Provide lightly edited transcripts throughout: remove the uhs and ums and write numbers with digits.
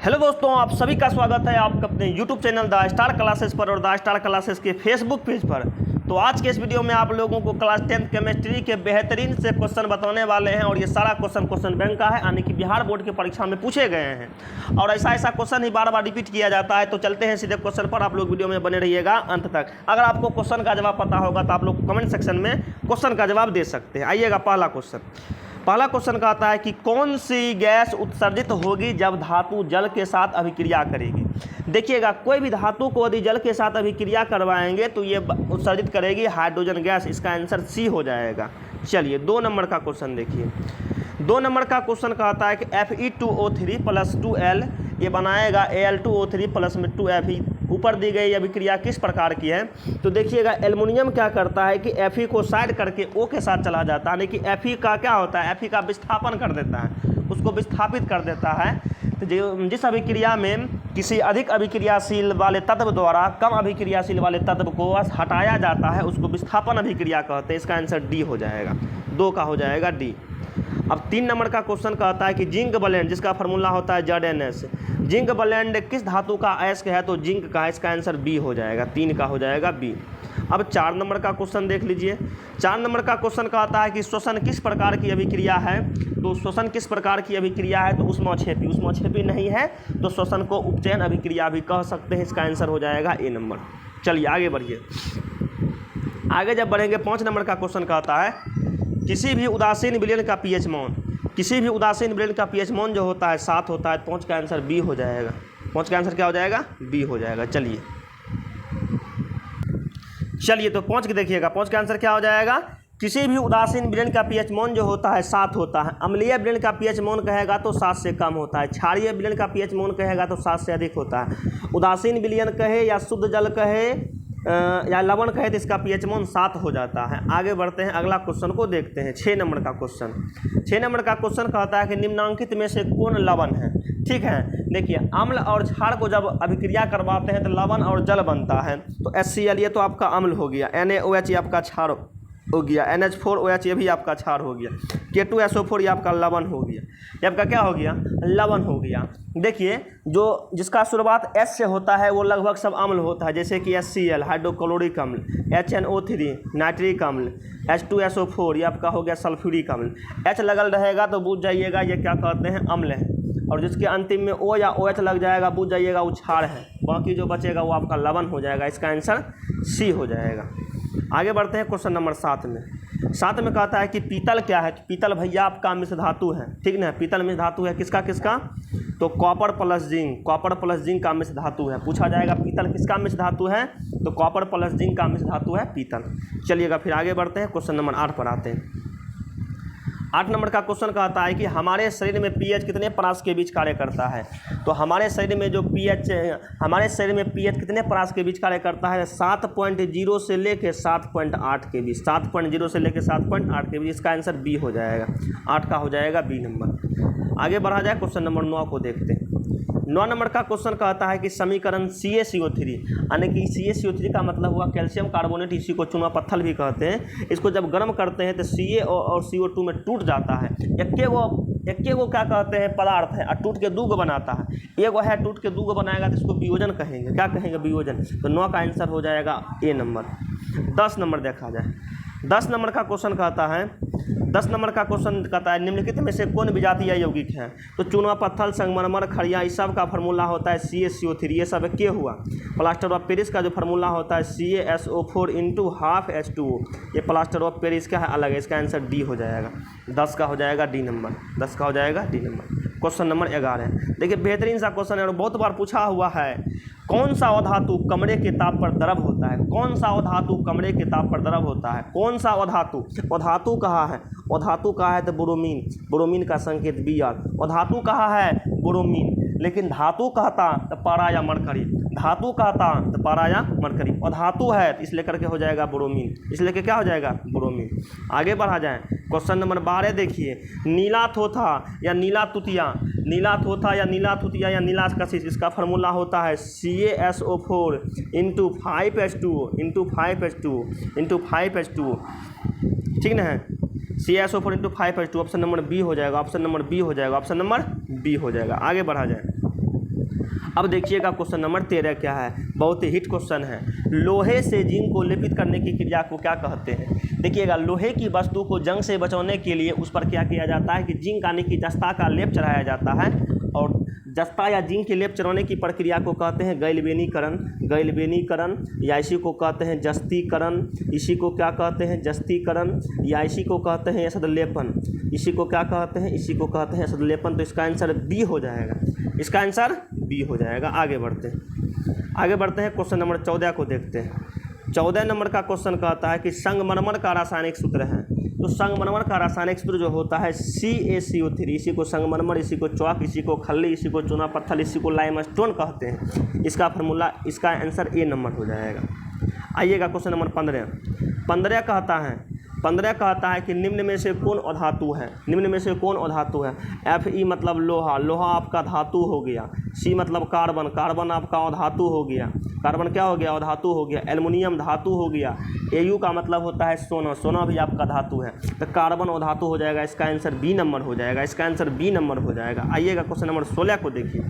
Hello दोस्तों, आप सभी का स्वागत है आपका अपने YouTube channel the star classes पर और द स्टार क्लासेस के फेसबुक पेज पर। तो आज के इस वीडियो में आप लोगों को क्लास 10th केमिस्ट्री के बेहतरीन से क्वेश्चन बताने वाले हैं और ये सारा क्वेश्चन बैंक का है, यानी कि बिहार बोर्ड की परीक्षा में पूछे गए हैं और ऐसा क्वेश्चन ही बार बार रिपीट किया जाता है। तो चलते हैं सीधे क्वेश्चन पर, आप लोग वीडियो में बने रहिएगा अंत तक। अगर आपको क्वेश्चन का जवाब पता होगा तो आप लोग कमेंट सेक्शन में क्वेश्चन का जवाब दे सकते हैं। आइएगा, पहला क्वेश्चन कहता है कि कौन सी गैस उत्सर्जित होगी जब धातु जल के साथ अभिक्रिया करेगी। देखिएगा, कोई भी धातु को यदि जल के साथ अभिक्रिया करवाएंगे तो ये उत्सर्जित करेगी हाइड्रोजन गैस। इसका आंसर सी हो जाएगा। चलिए 2 नंबर का क्वेश्चन देखिए। 2 नंबर का क्वेश्चन कहता है कि Fe2O3 + 2L ये बनाएगा Al2O3 प्लस में 2Fe। ऊपर दी गई अभिक्रिया किस प्रकार की है? तो देखिएगा, एल्युमिनियम क्या करता है कि Fe को साइड करके O के साथ चला जाता है, यानी कि Fe का क्या होता है, Fe का विस्थापन कर देता है, उसको विस्थापित कर देता है। तो जिस अभिक्रिया में किसी अधिक अभिक्रियाशील वाले तत्व द्वारा कम अभिक्रियाशील वाले तत्व को हटाया जाता है उसको विस्थापन अभिक्रिया कहते हैं। इसका आंसर डी हो जाएगा, 2 का हो जाएगा डी। अब 3 नंबर का क्वेश्चन कहता है कि जिंक ब्लेंड जिसका फार्मूला होता है ZnS, जिंक ब्लेंड किस धातु का अयस्क है? तो जिंक का। इसका आंसर बी हो जाएगा, 3 का हो जाएगा बी। अब 4 नंबर का क्वेश्चन देख लीजिए। 4 नंबर का क्वेश्चन कहता है कि श्वसन किस प्रकार की अभिक्रिया है? तो श्वसन किस प्रकार की अभिक्रिया है? तो उष्माक्षेपी नहीं है तो श्वसन को उपचयन अभिक्रिया भी कह सकते हैं। इसका आंसर हो जाएगा ए नंबर। चलिए आगे बढ़िए। आगे जब बढ़ेंगे 5 नंबर का क्वेश्चन कहता है किसी भी उदासीन विलयन का पीएच मान, किसी भी उदासीन विलयन का पीएच मान जो होता है 7 होता है। 5 का आंसर बी हो जाएगा। 5 का आंसर क्या हो जाएगा? बी हो जाएगा। चलिए तो 5 की देखिएगा, 5 का आंसर क्या हो जाएगा? किसी भी उदासीन विलयन का पीएच मान जो होता है 7 होता है। अम्लीय विलयन का पीएच मान कहेगा तो 7 से कम होता है। क्षारीय विलयन का पीएच मान कहेगा तो 7 से अधिक होता है। उदासीन विलयन कहे या शुद्ध जल कहे या लवण कहे तो इसका पीएच मान 7 हो जाता है। आगे बढ़ते हैं, अगला क्वेश्चन को देखते हैं। 6 नंबर का क्वेश्चन। 6 नंबर का क्वेश्चन कहता है कि निम्नांकित में से कौन लवण है? ठीक है, देखिए, अम्ल और क्षार को जब अभिक्रिया करवाते हैं तो लवण और जल बनता है। तो HCl ये तो आपका अम्ल हो गया, NaOH ये आपका क्षार हो गया, NH4OH ये भी आपका क्षार हो गया, K2SO4 ये आपका लवण हो गया। ये आपका क्या हो गया? लवण हो गया। देखिए, जो जिसका शुरुआत S से होता है वो लगभग सब अम्ल होता है, जैसे कि HCl हाइड्रोक्लोरिक अम्ल, HNO3 नाइट्रिक अम्ल, H2SO4 ये आपका हो गया सल्फ्यूरिक अम्ल। H लगल रहेगा तो बूझ जाइएगा ये क्या कहते हैं? अम्ल है। और जिसके अंतिम में O या OH लग जाएगा बूझ जाइएगा वो क्षार है। बाकी जो बचेगा वो आपका लवण हो जाएगा। इसका आंसर सी हो जाएगा। आगे बढ़ते हैं क्वेश्चन नंबर 7 में। 7 में कहता है कि पीतल क्या है? पीतल भैया आपका मिश्र धातु है। ठीक ना, पीतल मिश्र धातु है किसका? तो कॉपर प्लस जिंक का मिश्र धातु है। पूछा जाएगा पीतल किसका मिश्र धातु है? तो कॉपर प्लस जिंक का मिश्र धातु है पीतल। चलिएगा फिर आगे बढ़ते हैं, क्वेश्चन नंबर 8 पर आते हैं। 8 नंबर का क्वेश्चन कहता है कि हमारे शरीर में पीएच कितने परास के बीच कार्य करता है? तो हमारे शरीर में जो पीएच कितने परास के बीच कार्य करता है? 7.0 से लेकर 7.8 के बीच। 7.0 से लेकर 7.8 के बीच। इसका आंसर बी हो जाएगा, 8 का हो जाएगा बी नंबर। आगे बढ़ा जाए, क्वेश्चन नंबर 9 को देखते हैं। 9 नंबर का क्वेश्चन कहता है कि समीकरण CaCO3, यानी कि CaCO3 का मतलब हुआ कैल्शियम कार्बोनेट, इसी को चूना पत्थर भी कहते हैं। इसको जब गर्म करते हैं तो Ca और CO2 में टूट जाता है। एक्के को क्या कहते हैं? पदार्थ है, और टूट के दूगो बनाता है। एगो है टूट के दूगो बनाएगा तो इसको वियोजन कहेंगे। क्या कहेंगे? वियोजन। तो 9 का आंसर हो जाएगा ए नंबर। 10 नंबर देखा जाए। 10 नंबर का क्वेश्चन कहता है 10 नंबर का क्वेश्चन कहता है निम्नलिखित में से कौन विजातीय यौगिक है? तो चूना पत्थर, संगमरमर, खड़िया, इस सब का फार्मूला होता है CaCO3। ये सब के हुआ। प्लास्टर ऑफ पेरिस का जो फार्मूला होता है CaSO4 × ½ H2O। ये प्लास्टर ऑफ पेरिस का है, अलग है। इसका आंसर डी हो जाएगा, 10 का हो जाएगा डी नंबर। 10 का हो जाएगा डी नंबर। Question number 11। देखिए, बेहतरीन सा क्वेश्चन है और बहुत बार पूछा हुआ है। कौन सा अधातु कमरे के ताप पर द्रव होता है? कौन सा अधातु कमरे के ताप पर द्रव होता है? कौन सा अधातु? अधातु कहाँ है? अधातु कहाँ है? तो बोरोमीन का संकेत Br। अधातु कहाँ है? बोरोमीन। लेकिन धातु कहता तो पारा या मरकरी। धातु कहता तो पारा या मरकरी। अधातु है तो इसलिए करके हो जाएगा बोरोमीन। इसलिए के क्या हो जाएगा? बोरोमीन। आगे बढ़ा जाए, क्वेश्चन नंबर 12 देखिए। नीला थोथा या नीला तुतिया, या नीला कशिश, इसका फार्मूला होता है CaSO4 × 5H2O। ठीक ना है? CaSO4 × 5H2। Option number B हो जाएगा। ऑप्शन नंबर बी हो जाएगा। आगे बढ़ा जाए, अब देखिएगा क्वेश्चन नंबर 13 क्या है, बहुत ही हिट क्वेश्चन है। लोहे से जिंक को लेपित करने की क्रिया को क्या कहते हैं? देखिएगा, लोहे की वस्तु को जंग से बचाने के लिए उस पर क्या किया जाता है कि जिंक यानी कि जस्ता का लेप चढ़ाया जाता है, और जस्ता या जिंक के लेप चढ़ाने की प्रक्रिया को कहते हैं गैल्वेनीकरण, या इसी को कहते हैं जस्तीकरण, इसी को क्या कहते हैं जस्तीकरण, या इसी को कहते हैं असदलेपन, इसी को क्या कहते हैं, इसी को कहते हैं असदलेपन। तो इसका आंसर बी हो जाएगा, इसका आंसर बी हो जाएगा। आगे बढ़ते हैं क्वेश्चन नंबर 14 को देखते हैं। 14 नंबर का क्वेश्चन कहता है कि संगमरमर का रासायनिक सूत्र है। तो संगमरमर का रासायनिक सूत्र जो होता है CaCO3, इसी को संगमरमर, इसी को चौक, इसी को खल्ली, इसी को चूना पत्थर, इसी को लाइमस्टोन कहते हैं। इसका फार्मूला, इसका आंसर ए नंबर हो जाएगा। आइएगा क्वेश्चन नंबर 15 कहता है कि निम्न में से कौन अधातु है? निम्न में से कौन अधातु है? Fe मतलब लोहा आपका धातु हो गया। C मतलब कार्बन आपका अधातु हो गया। कार्बन क्या हो गया? अधातु हो गया। एल्युमिनियम धातु हो गया। Au का मतलब होता है सोना भी आपका धातु है। तो कार्बन अधातु हो जाएगा, इसका आंसर बी नंबर हो जाएगा, इसका आंसर बी नंबर हो जाएगा। आइएगा क्वेश्चन नंबर 16 को देखिए।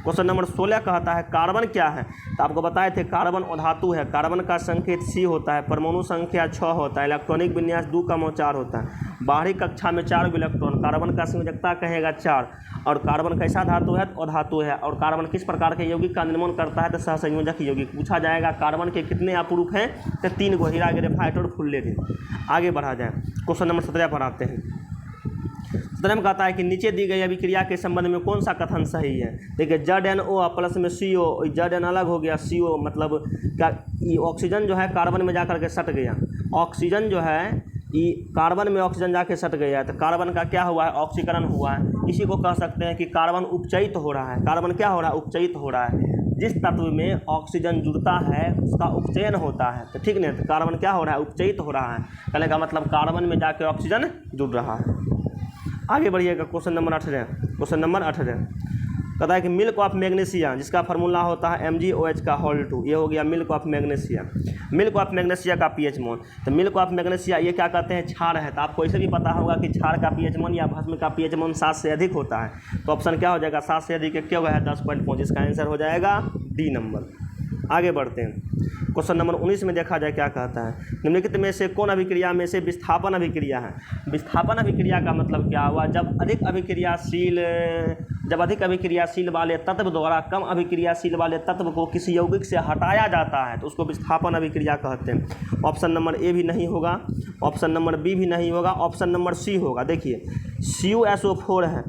क्वेश्चन नंबर 16 कहता है कार्बन क्या है? तो आपको बताए थे कार्बन अधातु है। कार्बन का संकेत C होता है, परमाणु संख्या 6 होता है, इलेक्ट्रॉनिक विन्यास 2,4 होता है, बाहरी कक्षा में 4 इलेक्ट्रॉन, कार्बन का संयोजकता कहेगा 4, और कार्बन कैसा धातु है? तो अधातु है। और कार्बन किस प्रकार के यौगिक का निर्माण करता है? तो सहसंयोजक यौगिक। पूछा जाएगा कार्बन के कितने अपरूप हैं? तो 3 गो, हीरा, ग्रेफाइट और फुल्लेरिन। आगे बढ़ा जाए, क्वेश्चन नंबर 17 पर आते हैं। 17 में कहता है कि नीचे दी गई अभिक्रिया के संबंध में कौन सा कथन सही है? देखिए, ZnO प्लस में CO, Zn अलग हो गया, CO मतलब क्या, ये ऑक्सीजन जो है कार्बन में जाकर के सट गया। ऑक्सीजन जो है ये कार्बन में ऑक्सीजन जाके सट गया है, तो कार्बन का क्या हुआ है? ऑक्सीकरण हुआ है। इसी को कह सकते हैं कि कार्बन उपचयित हो रहा है। कार्बन क्या हो रहा है? उपचयित हो रहा है। जिस तत्व में ऑक्सीजन जुड़ता है उसका उपचयन होता है, तो ठीक नहीं, तो कार्बन क्या हो रहा है? उपचयित हो रहा है। कहने का मतलब कार्बन में जाके ऑक्सीजन जुड़ रहा है। आगे बढ़िएगा, क्वेश्चन नंबर 18 कहता है कि मिल्क ऑफ मैग्नीशिया, जिसका फार्मूला होता है MgOH का होल 2, ये हो गया milk of magnesia. Milk of magnesia का pH मान, तो मिल्क ऑफ मैग्नीशिया ये क्या कहते हैं? क्षार है। तो आपको इसे भी पता होगा कि क्षार का pH मान या भस्म का pH मान 7 से अधिक होता है। तो ऑप्शन क्या हो जाएगा? 7 से अधिक क्या हुआ है? 10.5। इसका आंसर हो जाएगा डी नंबर। आगे बढ़ते हैं, क्वेश्चन नंबर 19 में देखा जाए क्या कहता है। निम्नलिखित में से कौन अभिक्रिया में से विस्थापन अभिक्रिया है? विस्थापन अभिक्रिया का मतलब क्या हुआ? जब अधिक अभिक्रियाशील वाले तत्व द्वारा कम अभिक्रियाशील वाले तत्व को किसी यौगिक से हटाया जाता है तो उसको विस्थापन अभिक्रिया कहते हैं। ऑप्शन नंबर ए भी नहीं होगा, ऑप्शन नंबर बी भी नहीं होगा, ऑप्शन नंबर सी होगा। देखिए, CuSO4 है,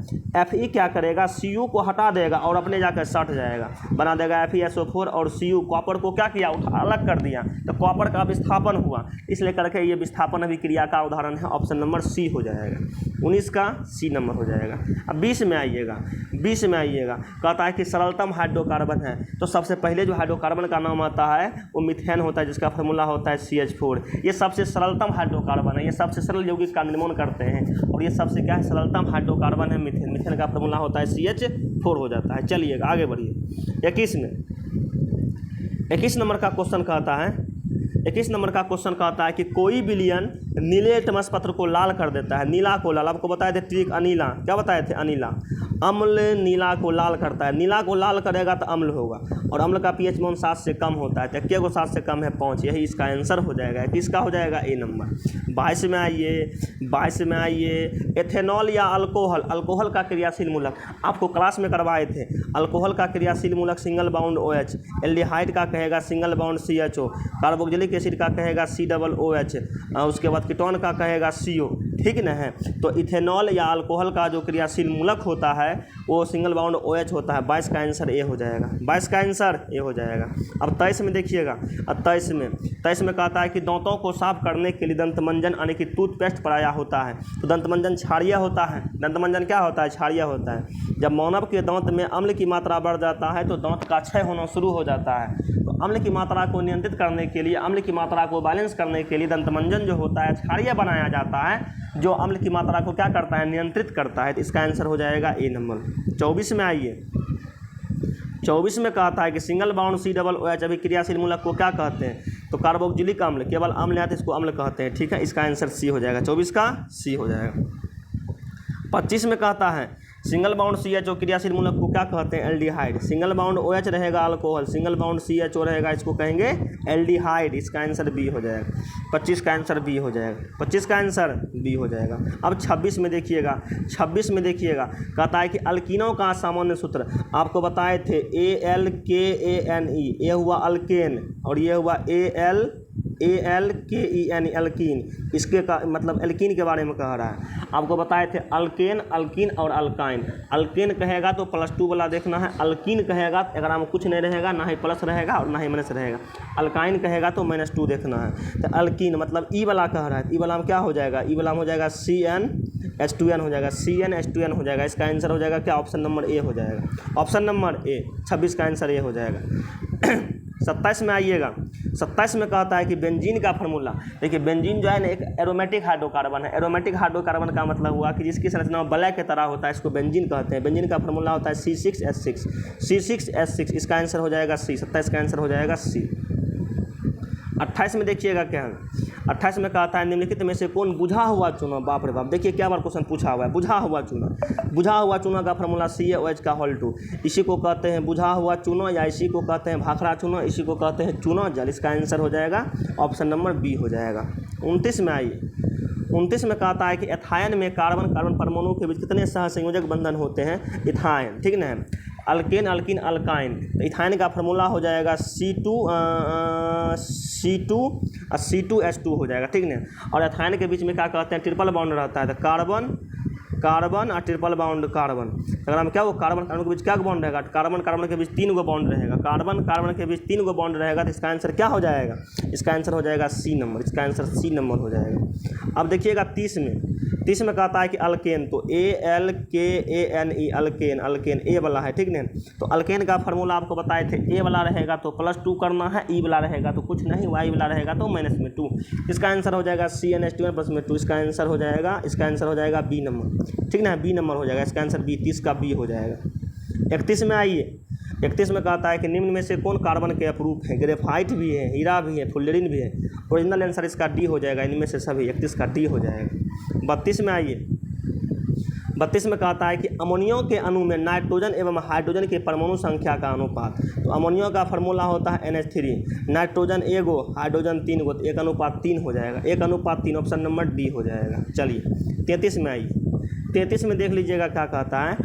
Fe क्या करेगा? Cu को हटा देगा और अपने जाकर सट जाएगा, बना देगा FeSO4, और Cu कॉपर को क्या किया? अलग कर दिया, तो कॉपर का विस्थापन हुआ, इसलिए करके ये विस्थापन अभिक्रिया का उदाहरण है। ऑप्शन नंबर सी हो जाएगा, 19 का सी नंबर हो जाएगा। अब 20 में आइएगा, कहता है कि सरलतम हाइड्रोकार्बन है। तो सबसे पहले जो हाइड्रोकार्बन का नाम आता है वो मीथेन होता है, जिसका फार्मूला होता है CH4। ये सबसे सरलतम हाइड्रोकार्बन है, ये सबसे सरल यौगिक का निर्माण करते हैं, और ये सबसे क्या है? सरलतम हाइड्रोकार्बन है मीथेन। मीथेन का फार्मूला होता है CH4 हो जाता है। चलिएगा आगे बढ़िए। 21 नंबर का क्वेश्चन कहता है कि कोई विलयन नीले लिटमस पत्र को लाल कर देता है। नीला को लाल, आपको बताए थे ट्रिक अनीला, क्या बताए थे? अनीला। अम्ल नीला को लाल करता है, नीला को लाल करेगा तो अम्ल होगा, और अम्ल का pH मान 7 से कम होता है। तो क्या को 7 से कम है? 5। यही इसका आंसर हो जाएगा। किसका हो जाएगा? ए नंबर। 22 में आइए। एथेनॉल या अल्कोहल का क्रियाशील मूलक आपको क्लास में करवाए थे। अल्कोहल का क्रियाशील मूलक सिंगल बाउंड OH, एल्डिहाइड का कहेगा single bound CHO, carboxylic acid का कहेगा COOH, उसके बाद कीटोन का कहेगा CO, ठीक न है। तो इथेनॉल या अल्कोहल का जो क्रियाशील मूलक होता है वो सिंगल बाउंड OH होता है। 22 का आंसर ए हो जाएगा, 22 का आंसर ए हो जाएगा। अब 23 में देखिएगा, 23 में कहता है कि दांतों को साफ करने के लिए दंतमंजन यानी कि टूथपेस्ट पराया होता है। तो दंतमंजन क्षारीय होता है। दंतमंजन क्या होता है? क्षारीय होता है। जब मानव के दांत में अम्ल की मात्रा बढ़ जाता है तो दांत का क्षय होना शुरू हो जाता है। तो अम्ल की मात्रा को नियंत्रित करने के लिए, अम्ल की मात्रा को बैलेंस करने के लिए दंतमंजन जो होता है क्षारीय बनाया जाता है, जो अम्ल की मात्रा को क्या करता है? नियंत्रित करता है। तो इसका आंसर हो जाएगा ए नंबर। 24 में आइए। 24 में कहता है कि सिंगल बाउंड COOH अभिक्रियाशील मूलक को क्या कहते हैं? तो कार्बोक्सिलिक अम्ल, केवल अम्ल है तो इसको अम्ल कहते हैं, ठीक है। इसका आंसर सी हो जाएगा, 24 का सी हो जाएगा। 25 में कहता है सिंगल बाउंड CHO क्रियाशील मूलक को क्या कहते हैं? एल्डिहाइड। सिंगल बाउंड OH रहेगा अल्कोहल, सिंगल बाउंड CHO रहेगा, इसको कहेंगे एल्डिहाइड। इसका आंसर बी हो जाएगा। 25 का आंसर बी हो जाएगा। 25 का आंसर बी हो जाएगा। अब 26 में देखिएगा, 26 में देखिएगा, कहता है कि अल्कीनों का सामान्य सूत्र आपको बताए थे ALKANE, ये हुआ अल्केन और ये हुआ ALKEN अल्कीन। इसके का मतलब एल्कीन के बारे में कह रहा है। आपको बताए थे अल्केन, अल्कीन और अल्काइन। अल्केन कहेगा तो +2 वाला देखना है, अल्कीन कहेगा अगर हम कुछ नहीं रहेगा, ना ही प्लस रहेगा और ना ही माइनस रहेगा। अल्काइन कहेगा तो -2 देखना है। तो अल्कीन मतलब ई वाला कह रहा है, ई वाला में क्या हो जाएगा? ई वाला में हो जाएगा CnH2n हो जाएगा, CnH2n हो जाएगा। इसका आंसर हो जाएगा क्या? ऑप्शन नंबर ए हो जाएगा। ऑप्शन नंबर ए, 26 का आंसर ए हो जाएगा। 27 में आइएगा। 27 में कहता है कि बेंजीन का फार्मूला। देखिए बेंजीन जो है ना एक एरोमेटिक हाइड्रोकार्बन है। एरोमेटिक हाइड्रोकार्बन का मतलब हुआ कि जिसकी संरचना वलय की तरह होता है, इसको बेंजीन कहते हैं। बेंजीन का फार्मूला होता है C6H6। C6H6 इसका आंसर हो जाएगा सी। 27 का आंसर हो जाएगा सी। 28 में देखिएगा क्या है। 28 में कहता है निम्नलिखित में से कौन बुझा हुआ चूना। बाप रे बाप, देखिए क्या बार क्वेश्चन पूछा हुआ है। बुझा हुआ चूना। बुझा हुआ चूना का फार्मूला CaOH2। इसी को कहते हैं बुझा हुआ चूना, या इसी को कहते हैं भाखड़ा चूना, इसी को कहते हैं चूना जल। इसका आंसर हो जाएगा ऑप्शन नंबर बी हो जाएगा। 29 में आइए। 29 में कहता है कि एथायन में कार्बन कार्बन परमाणु के बीच कितने सहसंयोजक बंधन होते हैं? इथायन, ठीक ना। Alkane, alkene, alkyne. तो इथाइन का फार्मूला हो जाएगा C2H2 हो जाएगा, ठीक ना। और एथाइन के बीच में क्या कहते हैं? ट्रिपल बॉन्ड रहता है। तो कार्बन कार्बन और ट्रिपल बाउंड कार्बन। अगर हम क्या वो कार्बन कार्बन के बीच क्या बॉन्ड रहेगा? कार्बन कार्बन के बीच 3 बॉन्ड रहेगा। कार्बन कार्बन के बीच 3 बॉन्ड रहेगा। तो इसका आंसर क्या हो जाएगा? इसका आंसर हो जाएगा सी नंबर। इसका आंसर सी नंबर हो जाएगा। अब देखिएगा 30 में कहता है कि अल्केन। तो ALKANE अल्केन। अल्केन ए वाला है, ठीक ना। तो अल्केन का फार्मूला आपको बताए थे, ए वाला रहेगा तो +2 करना है, ई वाला रहेगा तो कुछ नहीं, वाई वाला रहेगा तो -2। इसका आंसर हो जाएगा CnH2n +2। इसका आंसर हो जाएगा बी नंबर, ठीक ना। बी नंबर हो जाएगा। इसका आंसर बी, 30 का बी हो जाएगा। 31 में आइए। 31 में कहता है कि निम्न में से कौन कार्बन के अपरूप है? ग्रेफाइट भी है, हीरा भी है, फुल्लरीन भी है। ओरिजिनल आंसर इसका डी हो जाएगा। इनमें से सभी 31 का डी हो जाएगा। 32 में आइए। 32 में कहता है कि अमोनियो के अणु में नाइट्रोजन एवं हाइड्रोजन के परमाणु संख्या का अनुपात। तो अमोनियो का फार्मूला होता है NH3। नाइट्रोजन 1 गो, हाइड्रोजन 3 गो, तो 1:3 हो जाएगा। 1:3, ऑप्शन नंबर डी हो जाएगा। चलिए 33 में आइए। 33 में देख लीजिएगा क्या कहता है।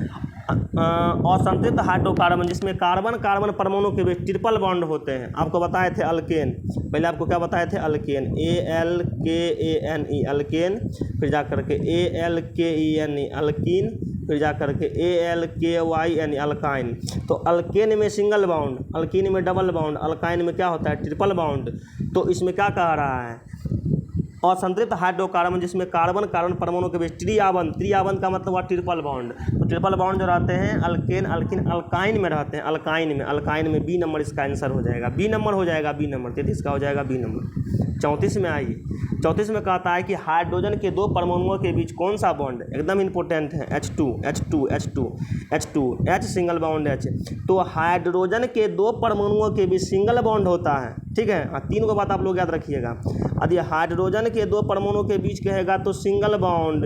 असंतृप्त हाइड्रोकार्बन जिसमें कार्बन कार्बन परमाणु के बीच ट्रिपल बॉन्ड होते हैं। आपको बताए थे अल्केन। पहले आपको क्या बताए थे? अल्केन, ALKANE अल्केन, फिर जा करके ALKENE अल्कीन, फिर जा करके ALKYNE अल्काइन। तो अल्केन में सिंगल बाउंड, अल्कीन में डबल बाउंड, अल्काइन में क्या होता है? Triple bound. तो इसमें क्या कह रहा है? असंतृप्त हाइड्रोकार्बन जिसमें कार्बन कार्बन परमाणु के बीच त्रिआबंध का मतलब हुआ ट्रिपल बॉन्ड। तो ट्रिपल बॉन्ड जो रहते हैं अल्केन, अल्किन, अल्काइन में रहते हैं। अल्काइन में बी नंबर इसका आंसर हो जाएगा। बी नंबर हो जाएगा। बी नंबर 33 का हो जाएगा बी नंबर। 34 में आइए। 34 में कहता है कि हाइड्रोजन के 2 परमाणुओं के बीच कौन सा बॉन्ड एकदम इंपॉर्टेंट है? H2 H single bound H। तो हाइड्रोजन के 2 परमाणुओं के बीच सिंगल बॉन्ड होता है, ठीक है। हाँ, 3 को बात आप लोग याद रखिएगा। यदि हाइड्रोजन के 2 परमाणुओं के बीच कहेगा तो सिंगल बाउंड,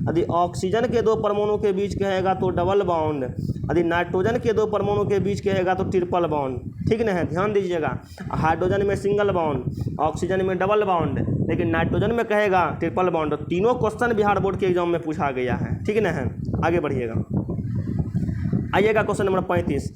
यदि ऑक्सीजन के 2 परमाणुओं के बीच कहेगा तो डबल बाउंड, यदि नाइट्रोजन के 2 परमाणुओं के बीच कहेगा तो ट्रिपल बाउंड, ठीक ना है। ध्यान दीजिएगा, हाइड्रोजन में सिंगल बाउंड, ऑक्सीजन में डबल बाउंड, लेकिन नाइट्रोजन में कहेगा ट्रिपल बाउंड। तीनों क्वेश्चन बिहार बोर्ड के एग्जाम में पूछा गया है, ठीक ना है। आगे बढ़िएगा। आइएगा क्वेश्चन नंबर 35।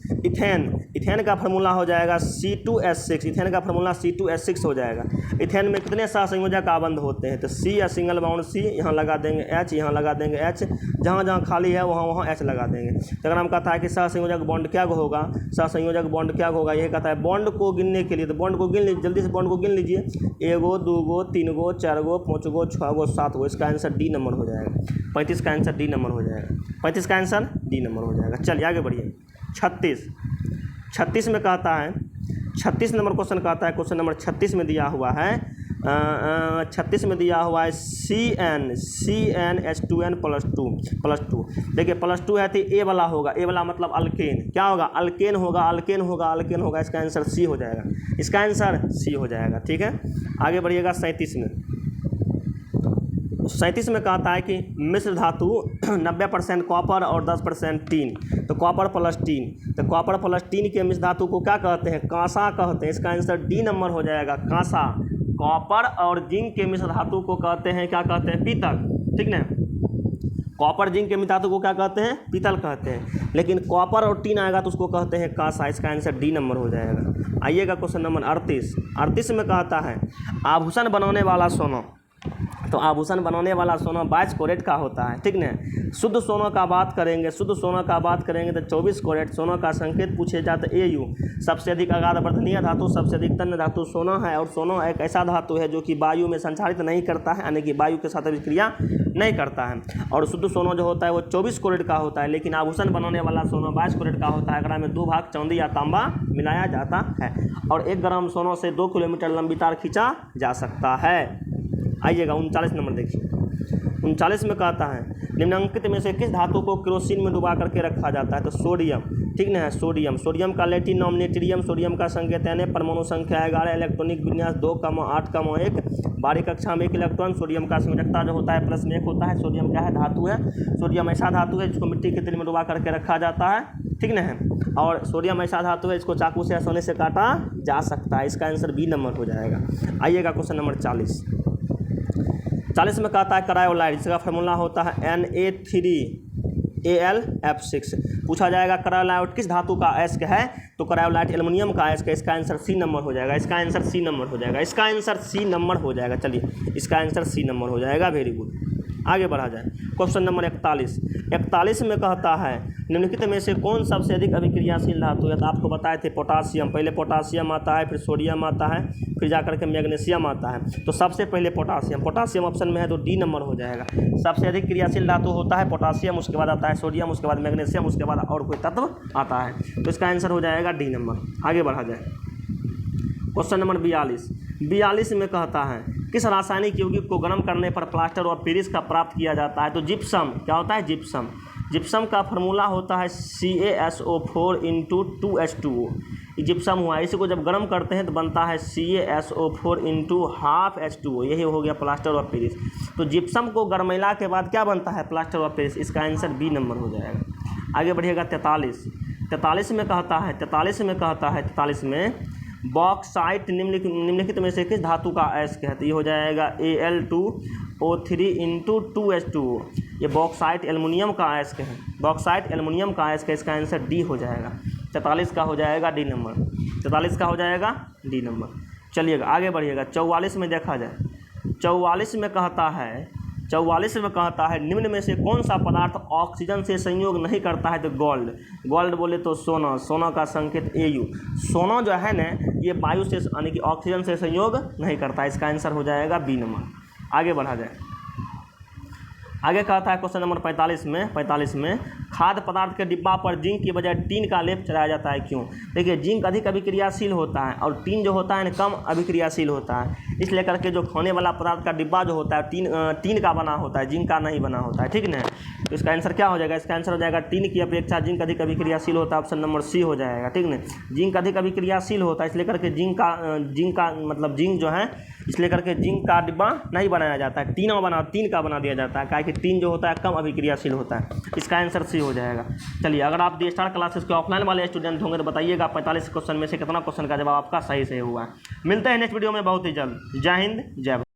इथेन का फार्मूला हो जाएगा C2H6। इथेन का फार्मूला C2H6 हो जाएगा। इथेन में कितने सहसंयोजक आबंध होते हैं? तो C या सिंगल बाउंड C, यहाँ लगा देंगे H, यहाँ लगा देंगे H, जहाँ जहाँ खाली है वहाँ H लगा देंगे। तो अगर हम कहता है कि सहसंयोजक बॉन्ड क्या होगा? सहसंयोजक बॉन्ड क्या होगा? यह कहता है बॉन्ड को गिनने के लिए। तो बॉन्ड को गिन लीजिए, जल्दी से बॉन्ड को गिन लीजिए। 1 गो, 2 गो, 3 गो, 4 गो, 5 गो, 6 गो, 7 गो। इसका आंसर डी नंबर हो जाएगा। 35 का आंसर डी नंबर हो जाएगा। 35 का आंसर डी नंबर हो जाएगा। चलिए आगे बढ़िए। 36 में कहता है, 36 नंबर क्वेश्चन कहता है। क्वेश्चन नंबर 36 में दिया हुआ है 36 में दिया हुआ है CnH2n +2। देखिए +2 है तो ए वाला होगा। ए वाला मतलब अल्केन। क्या होगा? अल्केन होगा। इसका आंसर सी हो जाएगा। इसका आंसर सी हो जाएगा, ठीक है। आगे बढ़िएगा 37 में। 37 में कहता है कि मिश्र धातु 90% कॉपर और 10% टीन, तो कॉपर प्लस टीन, तो कॉपर प्लस टीन के मिश्र धातु को क्या कहते हैं? कांसा कहते हैं। इसका आंसर डी नंबर हो जाएगा, कांसा। कॉपर और जिंक के मिश्र धातु को कहते हैं, क्या कहते हैं? पीतल, ठीक ना। कॉपर जिंक के मिश्र धातु को क्या कहते हैं? पीतल कहते हैं। लेकिन कॉपर और टीन आएगा तो उसको कहते हैं कांसा। इसका आंसर डी नंबर हो जाएगा। आइएगा क्वेश्चन नंबर 38 में कहता है आभूषण बनाने वाला सोना, तो आभूषण बनाने वाला सोना 22 कैरेट का होता है, ठीक ना। शुद्ध सोना का बात करेंगे, शुद्ध सोना का बात करेंगे तो 24 कैरेट सोना का संकेत पूछे जाते AU। सबसे अधिक अगाध वर्धनीय धातु, सबसे अधिक तन्य धातु सोना है, और सोना एक ऐसा धातु है जो कि वायु में संचारित नहीं करता है, यानी कि वायु के साथ अभिक्रिया नहीं करता है। और शुद्ध सोना जो होता है वो 24 कैरेट का होता है, लेकिन आभूषण बनाने वाला सोना 22 कैरेट का होता है। अगर में 2 भाग चांदी या तांबा मिलाया जाता है, और 1 ग्राम सोना से 2 किलोमीटर लंबी तार खींचा जा सकता है। आइएगा 39 नंबर देखिए। 39 में कहता है निम्नलिखित में से किस धातु को केरोसिन में डुबा करके रखा जाता है? तो सोडियम, ठीक ना है, सोडियम। सोडियम का लैटिन नाम नेट्रियम, सोडियम का संकेत है, परमाणु संख्या 11, इलेक्ट्रॉनिक विन्यास 2,8,1, बारीक कक्षा में 1 इलेक्ट्रॉन। सोडियम का संयोजकता जो होता है +1 होता है। सोडियम क्या है? धातु है। सोडियम ऐसा धातु है जिसको मिट्टी के तेल में डुबा करके रखा जाता है, ठीक ना है। और सोडियम ऐसा धातु है इसको चाकू से आसानी से काटा जा सकता है। इसका आंसर बी नंबर हो जाएगा। आइएगा क्वेश्चन नंबर 40 में कहता है क्रायोलाइट, जिसका फार्मूला होता है Na3Al(F6). पूछा जाएगा क्रायोलाइट किस धातु का अयस्क है? तो क्रायोलाइट एल्युमिनियम का अयस्क है। इसका आंसर सी नंबर हो जाएगा। इसका आंसर सी नंबर हो जाएगा। इसका आंसर सी नंबर हो जाएगा। चलिए, इसका आंसर सी नंबर हो जाएगा। Very good. आगे बढ़ा जाए। क्वेश्चन नंबर 41 में कहता है निम्नलिखित में से कौन सबसे अधिक अभिक्रियाशील धातु है? तो आपको बताए थे पोटासियम। पहले पोटासियम आता है, फिर सोडियम आता है, फिर जाकर के मैग्नीशियम आता है। तो सबसे पहले पोटासियम, पोटासियम ऑप्शन में है तो डी नंबर हो जाएगा। सबसे अधिक क्रियाशील धातु होता है पोटासियम, उसके बाद आता है सोडियम, उसके बाद मैग्नीशियम, उसके बाद और कोई तत्व आता है। तो इसका आंसर हो जाएगा डी नंबर। आगे बढ़ा जाए। क्वेश्चन नंबर 42 में कहता है किस रासायनिक यौगिक को गर्म करने पर प्लास्टर और पेरिस का प्राप्त किया जाता है? तो जिप्सम। क्या होता है? जिप्सम। जिप्सम का फार्मूला होता है CaSO4 × 2H2O। जिप्सम हुआ, इसी को जब गर्म करते हैं तो बनता है CaSO4 × ½ H2O। यही हो गया प्लास्टर और पेरिस। तो जिप्सम को गर्मिला के बाद क्या बनता है? प्लास्टर और पेरिस। इसका आंसर बी नंबर हो जाएगा। आगे बढ़िएगा 43 में कहता है 43 में बॉक्साइट निम्नलिखित में से किस धातु का अयस्क है? तो ये हो जाएगा Al2O3 × 2H2O। ये बॉक्साइट एल्युमिनियम का अयस्क है। बॉक्साइट एल्युमिनियम का अयस्क है। इसका आंसर डी हो जाएगा। 43 का हो जाएगा डी नंबर। 43 का हो जाएगा डी नंबर। चलिएगा आगे बढ़िएगा। 44 में देखा जाए। 44 में कहता है निम्न में से कौन सा पदार्थ ऑक्सीजन से संयोग नहीं करता है? तो गोल्ड बोले तो सोना का संकेत AU। सोना जो है ना, ये वायु से यानी कि ऑक्सीजन से संयोग नहीं करता है। इसका आंसर हो जाएगा बी नंबर। आगे बढ़ा जाए। आगे कहता है क्वेश्चन नंबर 45 में खाद्य पदार्थ के डिब्बा पर जिंक की बजाय टीन का लेप चढ़ाया जाता है, क्यों? देखिए, जिंक अधिक अभिक्रियाशील होता है और टीन जो होता है ना कम अभिक्रियाशील होता है। इसलिए करके जो खाने वाला पदार्थ का डिब्बा जो होता है टीन का बना होता है, जिंक का नहीं बना होता है, ठीक ना। तो इसका आंसर क्या हो जाएगा? इसका आंसर हो जाएगा टीन की अपेक्षा जिंक अधिक अभिक्रियाशील होता है। ऑप्शन नंबर सी हो जाएगा, ठीक ना। जिंक अधिक अभिक्रियाशील होता है, इसलिए करके जिंक का मतलब जिंक जो है, इसलिए करके जिंक का डिब्बा नहीं बनाया जाता है, टीन का बना दिया जाता है, क्या कि टीन जो होता है कम अभिक्रियाशील होता है। इसका आंसर सी हो जाएगा। चलिए, अगर आप डी स्टार क्लासेस के ऑफलाइन वाले स्टूडेंट होंगे तो बताइएगा 45 क्वेश्चन में से कितना क्वेश्चन का जवाब आपका सही से हुआ है। मिलते हैं नेक्स्ट वीडियो में बहुत ही जल्द। जय हिंद, जय भारत।